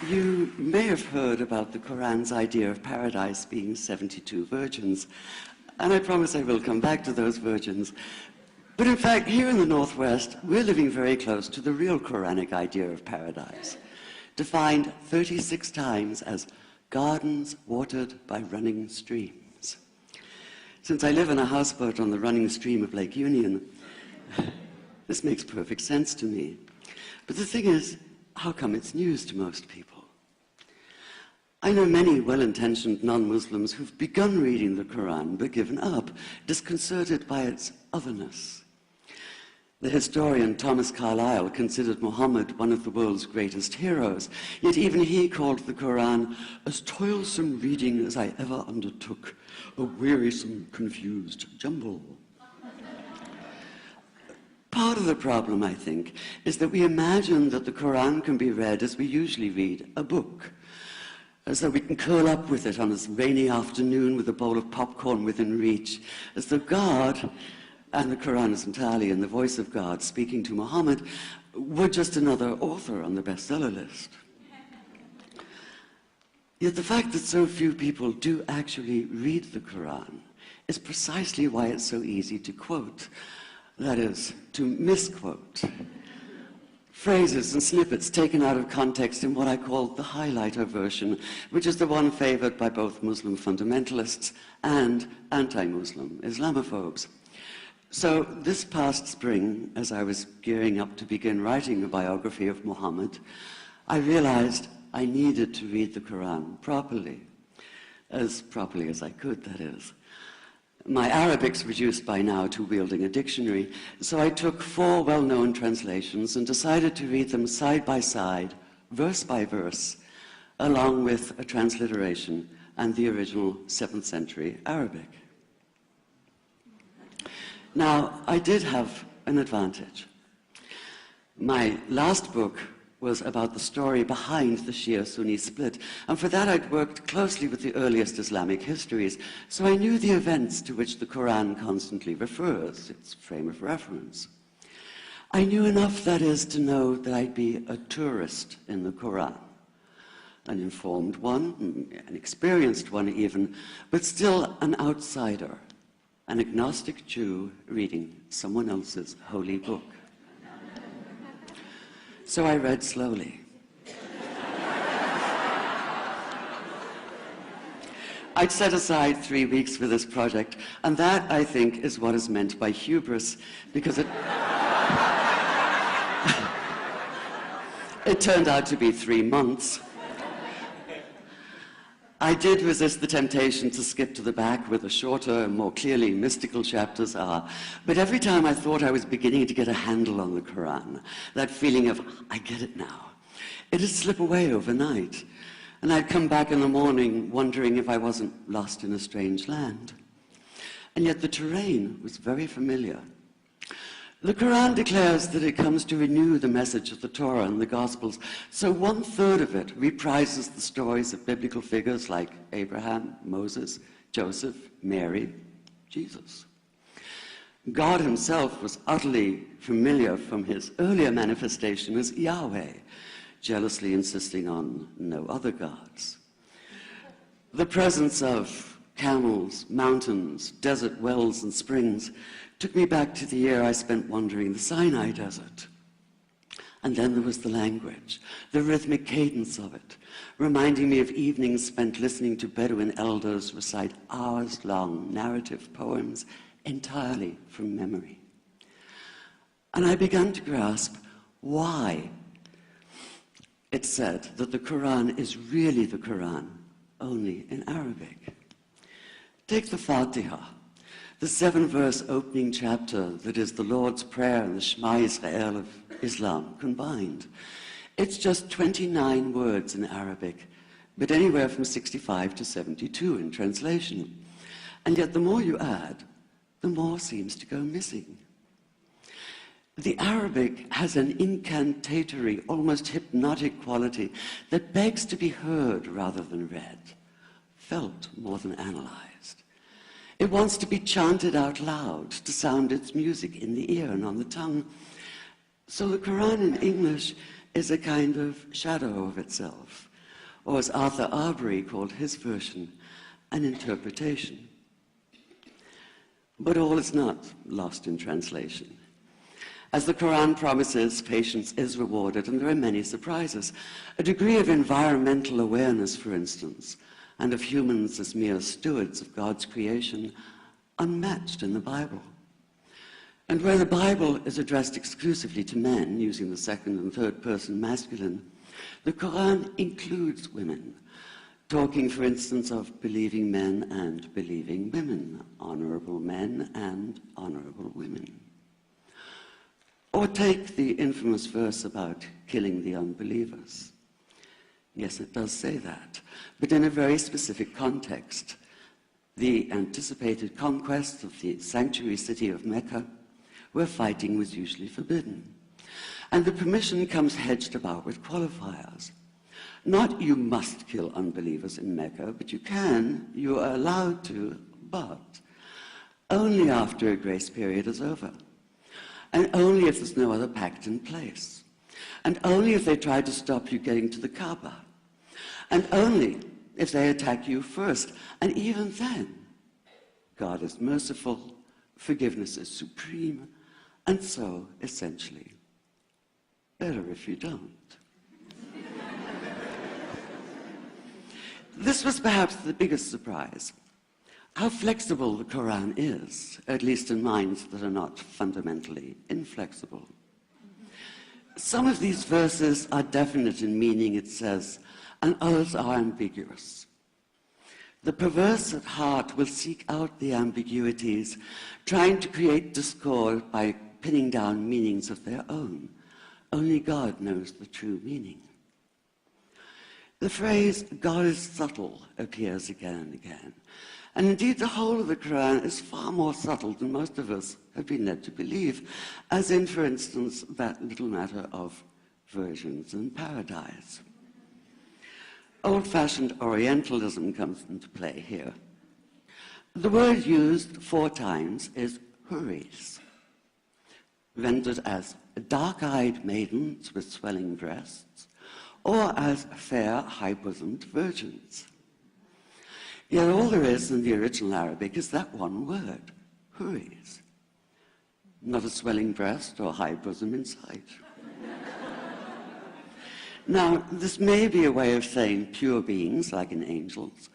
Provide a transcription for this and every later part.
You may have heard about the Quran's idea of paradise being 72 virgins, and I promise I will come back to those virgins. But in fact, here in the Northwest, we're living very close to the real Quranic idea of paradise, defined 36 times as gardens watered by running streams. Since I live in a houseboat on the running stream of Lake Union, this makes perfect sense to me. But the thing is, how come it's news to most people? I know many well-intentioned non-Muslims who've begun reading the Quran but given up, disconcerted by its otherness. The historian Thomas Carlyle considered Muhammad one of the world's greatest heroes, yet even he called the Quran as toilsome reading as I ever undertook, a wearisome, confused jumble. Part of the problem, I think, is that we imagine that the Quran can be read as we usually read a book, as though we can curl up with it on a rainy afternoon with a bowl of popcorn within reach, as though God, and the Quran is entirely in the voice of God speaking to Muhammad, were just another author on the bestseller list. Yet the fact that so few people do actually read the Quran is precisely why it's so easy to quote. That is, to misquote. Phrases and snippets taken out of context in what I call the highlighter version, which is the one favored by both Muslim fundamentalists and anti-Muslim Islamophobes. So this past spring, as I was gearing up to begin writing a biography of Muhammad, I realized I needed to read the Quran properly as I could, that is. My Arabic's reduced by now to wielding a dictionary, so I took 4 well-known translations and decided to read them side by side, verse by verse, along with a transliteration and the original 7th century Arabic. Now, I did have an advantage. My last book was about the story behind the Shia-Sunni split, and for that I'd worked closely with the earliest Islamic histories, so I knew the events to which the Quran constantly refers, its frame of reference. I knew enough, that is, to know that I'd be a tourist in the Quran, an informed one, an experienced one even, but still an outsider, an agnostic Jew reading someone else's holy book. So I read slowly. I'd set aside 3 weeks for this project, and that, I think, is what is meant by hubris, because it turned out to be 3 months. I did resist the temptation to skip to the back where the shorter and more clearly mystical chapters are, but every time I thought I was beginning to get a handle on the Quran, that feeling of, I get it now, it'd slip away overnight, and I'd come back in the morning wondering if I wasn't lost in a strange land. And yet the terrain was very familiar. The Quran declares that it comes to renew the message of the Torah and the Gospels, so 1/3 of it reprises the stories of biblical figures like Abraham, Moses, Joseph, Mary, Jesus. God himself was utterly familiar from his earlier manifestation as Yahweh, jealously insisting on no other gods. The presence of camels, mountains, desert wells and springs took me back to the year I spent wandering the Sinai desert. And then there was the language, the rhythmic cadence of it, reminding me of evenings spent listening to Bedouin elders recite hours-long narrative poems entirely from memory. And I began to grasp why it said that the Quran is really the Quran, only in Arabic. Take the Fatiha, the 7-verse opening chapter that is the Lord's Prayer and the Shema Israel of Islam combined. It's just 29 words in Arabic, but anywhere from 65 to 72 in translation. And yet the more you add, the more seems to go missing. The Arabic has an incantatory, almost hypnotic quality that begs to be heard rather than read, felt more than analyzed. It wants to be chanted out loud, to sound its music in the ear and on the tongue. So the Quran in English is a kind of shadow of itself, or as Arthur Arbery called his version, an interpretation. But all is not lost in translation. As the Quran promises, patience is rewarded, and there are many surprises. A degree of environmental awareness, for instance, and of humans as mere stewards of God's creation, unmatched in the Bible. And where the Bible is addressed exclusively to men, using the second and third person masculine, the Quran includes women, talking, for instance, of believing men and believing women, honorable men and honorable women. Or take the infamous verse about killing the unbelievers. Yes, it does say that, but in a very specific context. The anticipated conquest of the sanctuary city of Mecca, where fighting was usually forbidden. And the permission comes hedged about with qualifiers. Not you must kill unbelievers in Mecca, but you are allowed to, but only after a grace period is over. And only if there's no other pact in place. And only if they try to stop you getting to the Kaaba. And only if they attack you first. And even then, God is merciful, forgiveness is supreme, and so, essentially, better if you don't. This was perhaps the biggest surprise. How flexible the Quran is, at least in minds that are not fundamentally inflexible. Some of these verses are definite in meaning, it says, and others are ambiguous. The perverse at heart will seek out the ambiguities, trying to create discord by pinning down meanings of their own. Only God knows the true meaning. The phrase, God is subtle, appears again and again. And indeed, the whole of the Quran is far more subtle than most of us have been led to believe, as in, for instance, that little matter of virgins in paradise. Old-fashioned Orientalism comes into play here. The word used 4 times is huris, rendered as dark-eyed maidens with swelling breasts, or as fair, high-bosomed virgins. Yet all there is in the original Arabic is that one word, huris. Not a swelling breast or high bosom in sight. Now, this may be a way of saying pure beings, like in angels,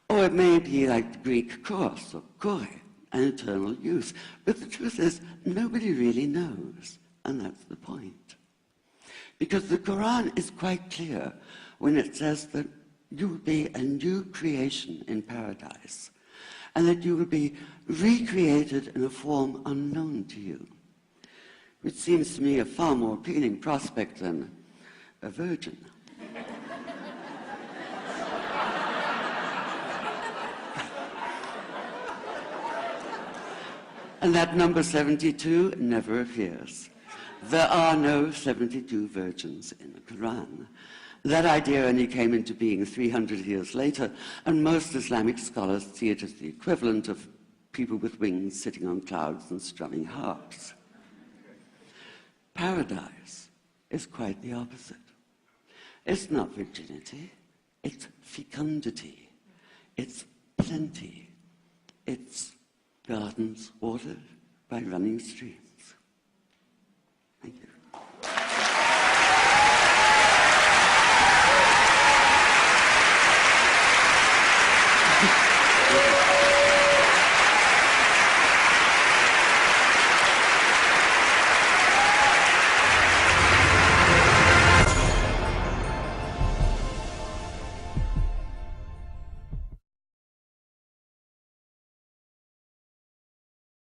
or it may be like the Greek kos or kore, an eternal youth. But the truth is, nobody really knows, and that's the point. Because the Quran is quite clear when it says that you will be a new creation in paradise, and that you will be recreated in a form unknown to you, which seems to me a far more appealing prospect than a virgin. And that number 72 never appears. There are no 72 virgins in the Quran. That idea only came into being 300 years later, and most Islamic scholars see it as the equivalent of people with wings sitting on clouds and strumming harps. Paradise is quite the opposite. It's not virginity, it's fecundity, it's plenty, it's gardens watered by running streams. Thank you.